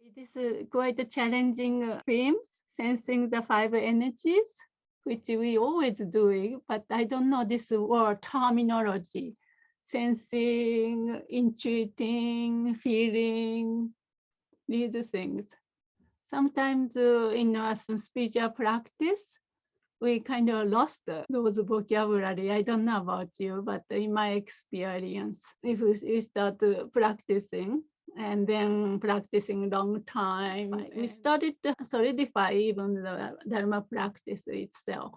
It is quite a challenging themes, sensing the five energies, which we always doing, but I don't know this word terminology. Sensing, intuiting, feeling, these things. Sometimes in our spiritual practice, we kind of lost those vocabulary. I don't know about you, but in my experience, if we start practicing and then practicing long time, we started to solidify even the Dharma practice itself.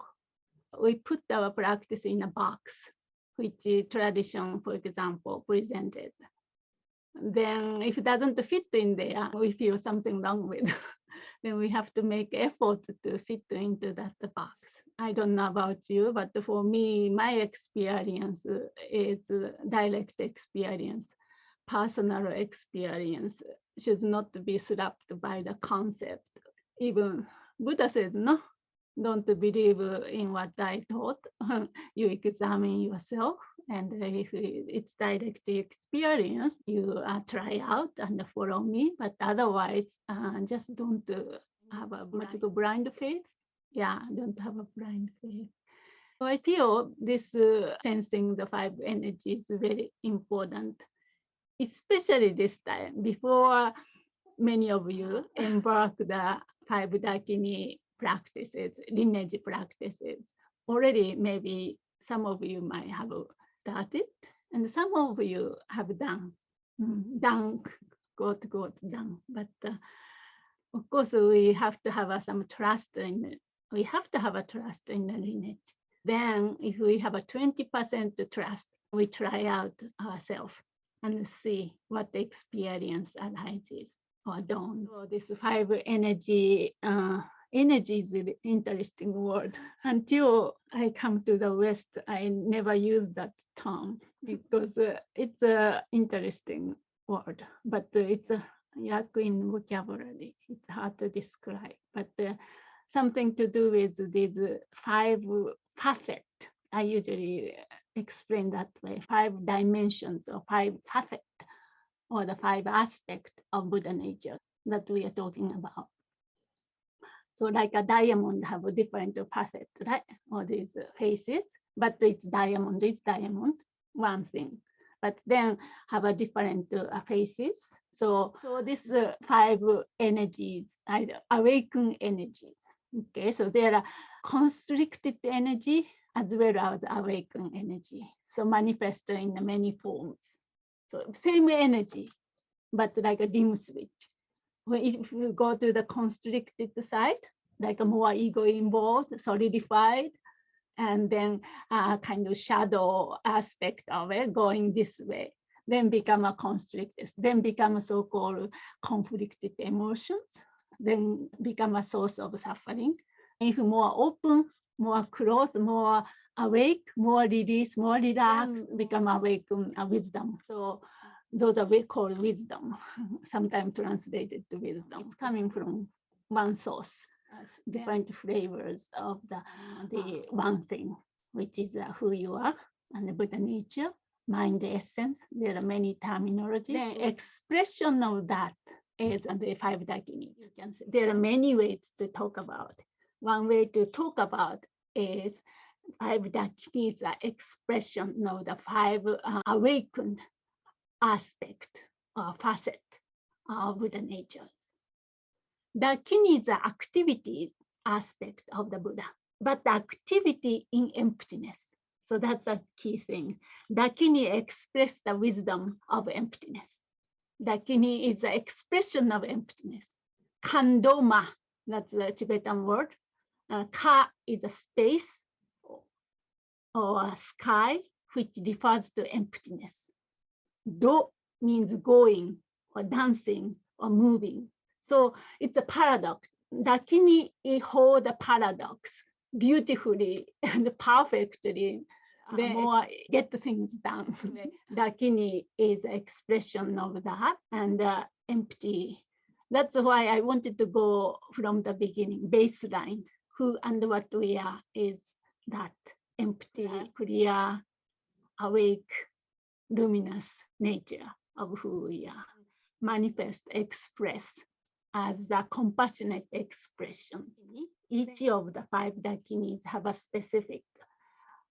We put our practice in a box, which tradition, for example, presented. Then if it doesn't fit in there, we feel something wrong with. Then we have to make effort to fit into that box. I don't know about you, but for me, my experience is direct experience, personal experience should not be slapped by the concept. Even Buddha said, no, don't believe in what I taught. You examine yourself. And if it's direct experience, you try out and follow me. But otherwise, just don't have a blind faith. Yeah, don't have a blind faith. So I feel this sensing the five energies is very important, especially this time before many of you embark the five Dakini practices, lineage practices. Already, maybe some of you might have started, and some of you have done, done, got done. But of course, we have to have some trust in it. We have to have a trust in the lineage. Then, if we have a 20% trust, we try out ourselves and see what the experience arises or dawns. So this five energy, energy is an interesting word. Until I come to the West, I never use that term because it's an interesting word, but it's a lack in vocabulary. It's hard to describe, but something to do with these five facets. I usually explain that way, 5 dimensions or 5 facets, or the 5 aspects of Buddha nature that we are talking about. So like a diamond have a different facet, right? Or these faces, but it's diamond, one thing. But then have a different faces. So these 5 energies, awakened energies. Okay, so there are constricted energy as well as awakened energy. So manifest in many forms. So same energy, but like a dim switch. If you go to the constricted side, like a more ego involved, solidified, and then kind of shadow aspect of it going this way, then become a constricted, then become a so-called conflicted emotions, then become a source of suffering. If more open, more close, more awake, more release, more relaxed, become awakened wisdom. So those are called wisdom, sometimes translated to wisdom. It's coming from one source, different flavors of the one thing, which is who you are and the Buddha nature, mind essence. There are many terminologies. The expression of that is the 5 Dakinis. There are many ways to talk about. One way to talk about is 5 Dakinis are expression of the 5 awakened aspect or facet of Buddha nature. Dakini is the activities aspect of the Buddha, but the activity in emptiness. So that's the key thing. Dakini express the wisdom of emptiness. Dakini is the expression of emptiness. Kandoma, that's the Tibetan word. Ka is a space or a sky, which refers to emptiness. Do means going or dancing or moving. So it's a paradox. Dakini hold the paradox beautifully and perfectly. The more get the things done. Dakini is an expression of that and empty. That's why I wanted to go from the beginning, baseline. Who and what we are is that empty, clear, awake, luminous nature of who we are. Manifest, express as the compassionate expression. Each of the 5 dakinis have a specific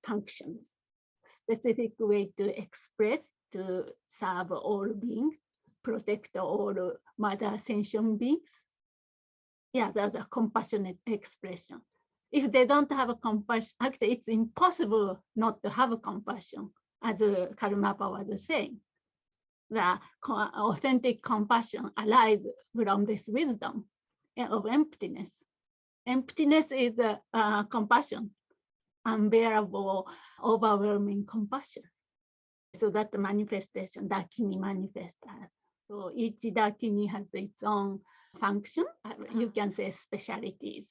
functions, specific way to express, to serve all beings, protect all mother sentient beings. Yeah, that's a compassionate expression. If they don't have a compassion, actually it's impossible not to have a compassion, as Karmapa was saying. The authentic compassion arises from this wisdom of emptiness. Emptiness is compassion, unbearable, overwhelming compassion. So that the manifestation, Dakini manifests. So each Dakini has its own function. You can say specialities.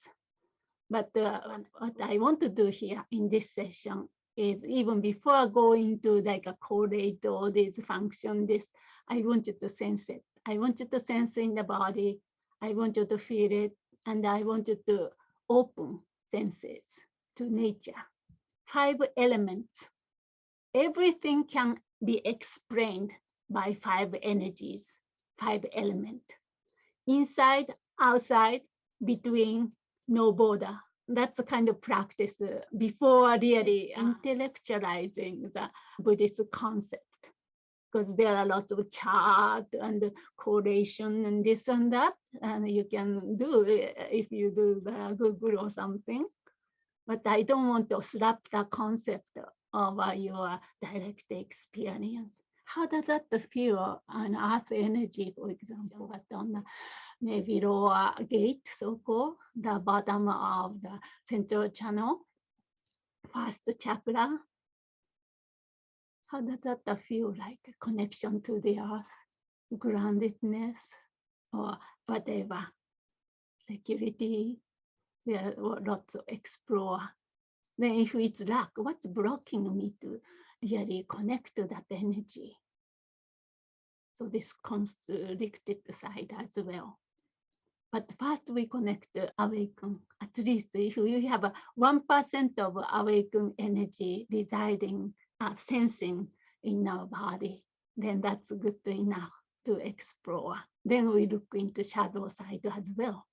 But what I want to do here in this session is, even before going to like a correlate all these functions, I want you to sense it. I want you to sense in the body. I want you to feel it. And I want you to open senses to nature. 5 elements. Everything can be explained by 5 energies, 5 elements. Inside, outside, between, no border. That's the kind of practice before really intellectualizing the Buddhist concept. Because there are lots of chart and correlation and this and that, and you can do if you do the Google or something. But I don't want to slap the concept of your direct experience. How does that feel on earth energy, for example, but on the maybe lower gate, so-called, the bottom of the central channel, first chakra? How does that feel like? A connection to the earth, groundedness, or whatever, security? There are lots to explore. Then if it's lack, what's blocking me to really connect to that energy? So this constricted side as well. But first we connect the awaken. At least if you have 1% of awakened energy residing, sensing in our body, then that's good enough to explore. Then we look into shadow side as well.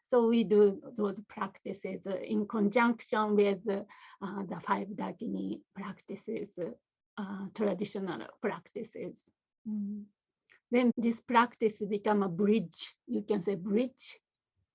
So we do those practices in conjunction with the 5 Dakini practices, traditional practices. Then this practice become a bridge, you can say bridge,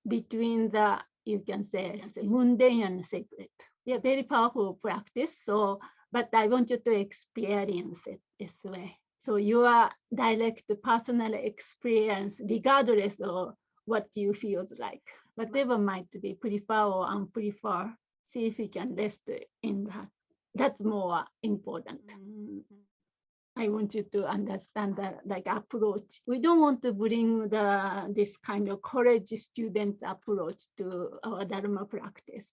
between the, you can say mundane and sacred. Yeah, very powerful practice. So, but I want you to experience it this way. So your direct personal experience, regardless of what you feel like, whatever might be prefer or unprefer, see if you can rest in that. That's more important. I want you to understand that like approach. We don't want to bring this kind of college student approach to our Dharma practice.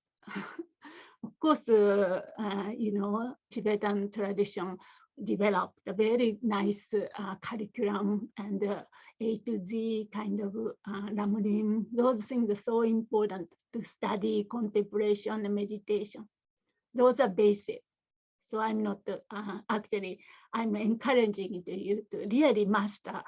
Of course, you know, Tibetan tradition developed a very nice curriculum and A to Z kind of Lamrim. Those things are so important to study contemplation and meditation. Those are basic. So I'm not actually, I'm encouraging you to really master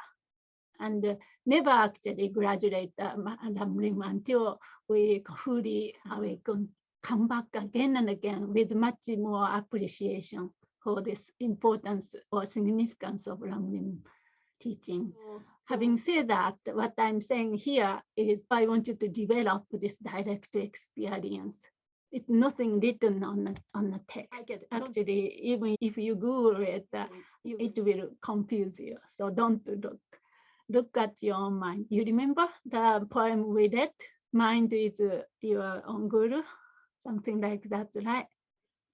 and never actually graduate Lamrim until we fully awaken. Come back again and again with much more appreciation for this importance or significance of Lamrim teaching. Having said that, what I'm saying here is I want you to develop this direct experience. It's nothing written on the text. Actually, even if you Google it, it will confuse you. So don't look at your own mind. You remember the poem we read? Mind is your own guru, something like that, right?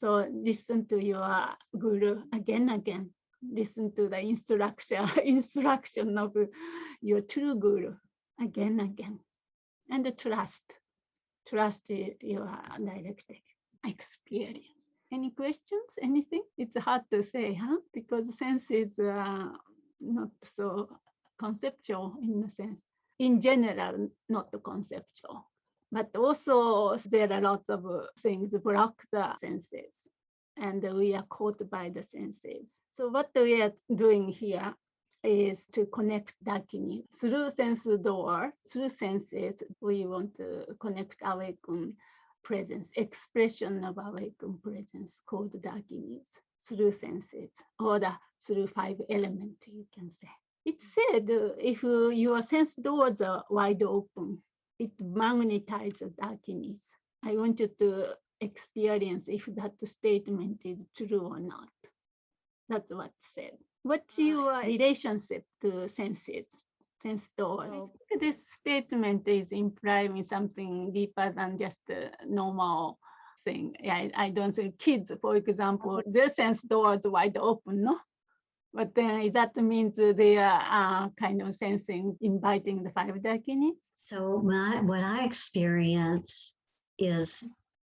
So listen to your guru again. Listen to the instruction of your true guru again. And trust your direct experience. Any questions, anything? It's hard to say, huh? Because sense is not so conceptual in a sense. In general, not conceptual. But also there are lots of things block the senses and we are caught by the senses. So what we are doing here is to connect Dakini through sense door, through senses. We want to connect awakened presence, expression of awakened presence called Dakinis through senses, or through 5 elements, you can say. It said if your sense doors are wide open, it magnetizes Dakinis. I want you to experience if that statement is true or not. That's what said. What's your relationship to senses, sense doors? I think this statement is implying something deeper than just a normal thing. I don't think kids, for example, their sense doors wide open, no? But then that means they are kind of sensing, inviting the 5 Dakinis. So what I experience is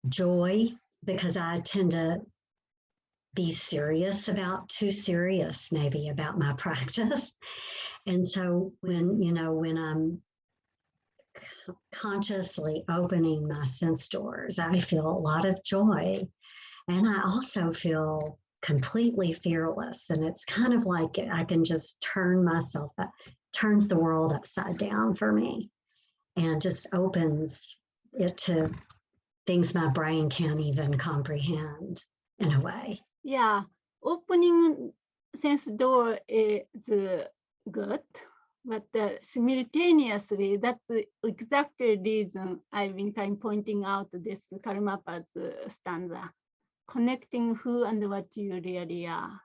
joy, because I tend to be too serious maybe about my practice. And so when I'm consciously opening my sense doors, I feel a lot of joy. And I also feel completely fearless. And it's kind of like I can just turns the world upside down for me and just opens it to things my brain can't even comprehend in a way. Yeah, opening sense door is good, but simultaneously, that's the exact reason I've been kind of pointing out this Karmapa's stanza, connecting who and what you really are,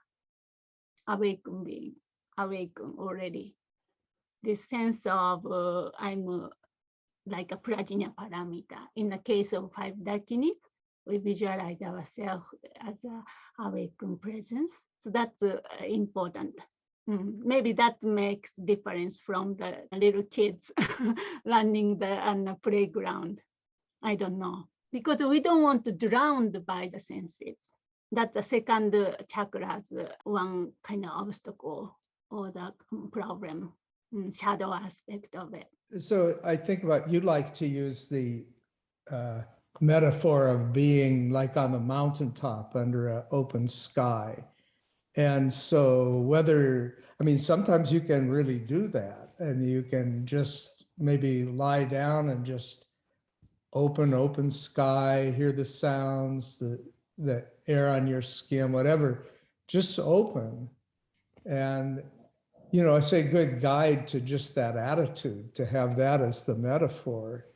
awakened being, awakened already. This sense of I'm like a prajna paramita. In the case of 5 Dakinis, we visualize ourselves as a awakened presence. So that's important. Maybe that makes difference from the little kids running on the playground. I don't know. Because we don't want to drown by the senses. That's the second chakra's one kind of obstacle or the problem, shadow aspect of it. So I think about, you like to use the metaphor of being like on the mountaintop under an open sky. And so sometimes you can really do that, and you can just maybe lie down and just open sky, hear the sounds, the air on your skin, whatever, just open. And it's a good guide to just that attitude, to have that as the metaphor.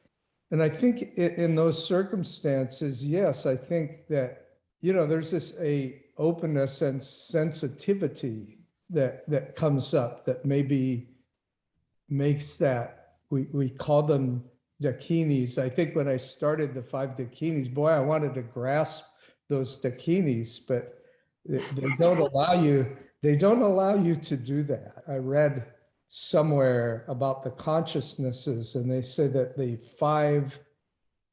And I think in those circumstances, yes, I think that, there's this a openness and sensitivity that comes up that maybe makes that, we call them dakinis. I think when I started the 5 dakinis, boy, I wanted to grasp those dakinis, but they don't allow you. They don't allow you to do that. I read somewhere about the consciousnesses, and they say that the 5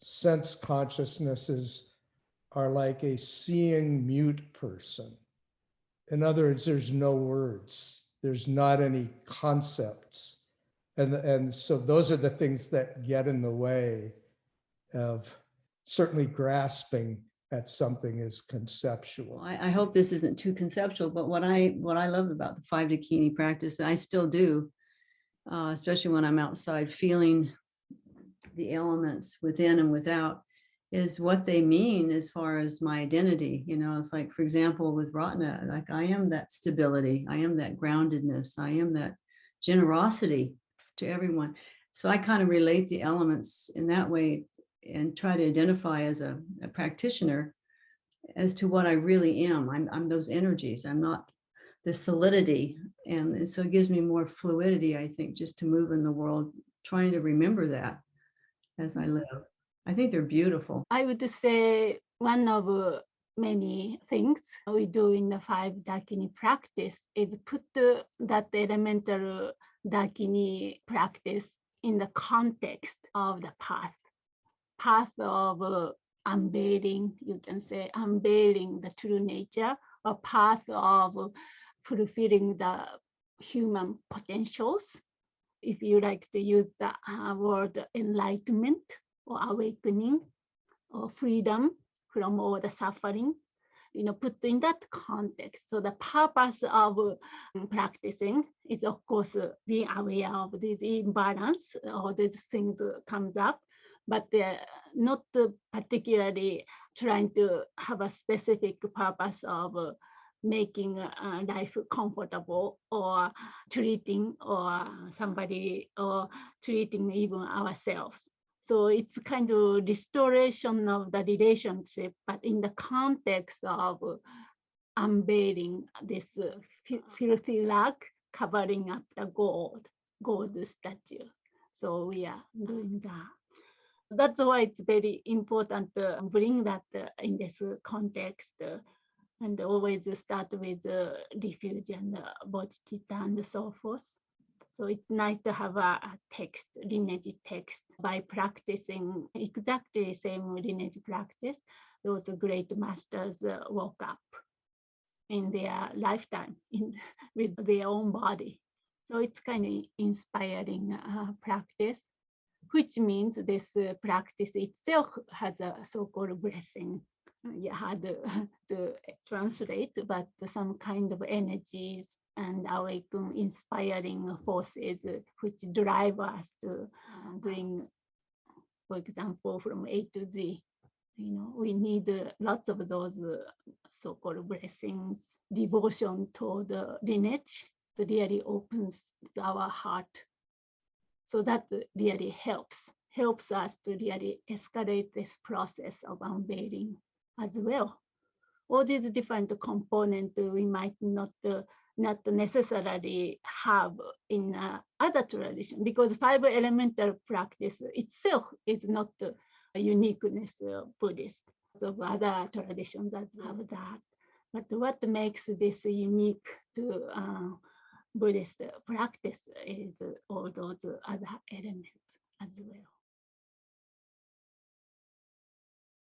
sense consciousnesses are like a seeing mute person. In other words, there's no words, there's not any concepts. And so those are the things that get in the way of certainly grasping at something as conceptual. I hope this isn't too conceptual, but what I love about the 5 Dakini practice, and I still do, especially when I'm outside feeling the elements within and without, is what they mean as far as my identity. It's like, for example, with Ratna, like I am that stability, I am that groundedness, I am that generosity to everyone. So I kind of relate the elements in that way and try to identify as a practitioner as to what I really am. I'm those energies. I'm not the solidity. And so it gives me more fluidity, I think, just to move in the world, trying to remember that as I live. I think they're beautiful. I would say one of many things we do in the 5 Dakini practice is put that elemental Dakini practice in the context of the path of unveiling, you can say, unveiling the true nature, a path of fulfilling the human potentials. If you like to use the word enlightenment or awakening or freedom from all the suffering, put in that context. So the purpose of practicing is, of course, being aware of this imbalance, all these things comes up, but they're not particularly trying to have a specific purpose of making life comfortable or treating or somebody or treating even ourselves. So it's kind of restoration of the relationship, but in the context of unveiling this filthy rag covering up the gold statue. So we are doing that. That's why it's very important to bring that in this context and always start with refuge and bodhicitta and so forth. So it's nice to have a text, lineage text. By practicing exactly same lineage practice, those great masters woke up in their lifetime with their own body. So it's kind of inspiring practice, which means this practice itself has a so-called blessing. You had to translate, but some kind of energies and awaken inspiring forces which drive us to bring, for example, from A to Z. We need lots of those so-called blessings. Devotion toward the lineage really opens our heart. So that really helps us to really escalate this process of unveiling as well. All these different components we might not necessarily have in other tradition, because five elemental practice itself is not a uniqueness of Buddhist. Of other traditions that have that. But what makes this unique to Buddhist practice is all those other elements as well.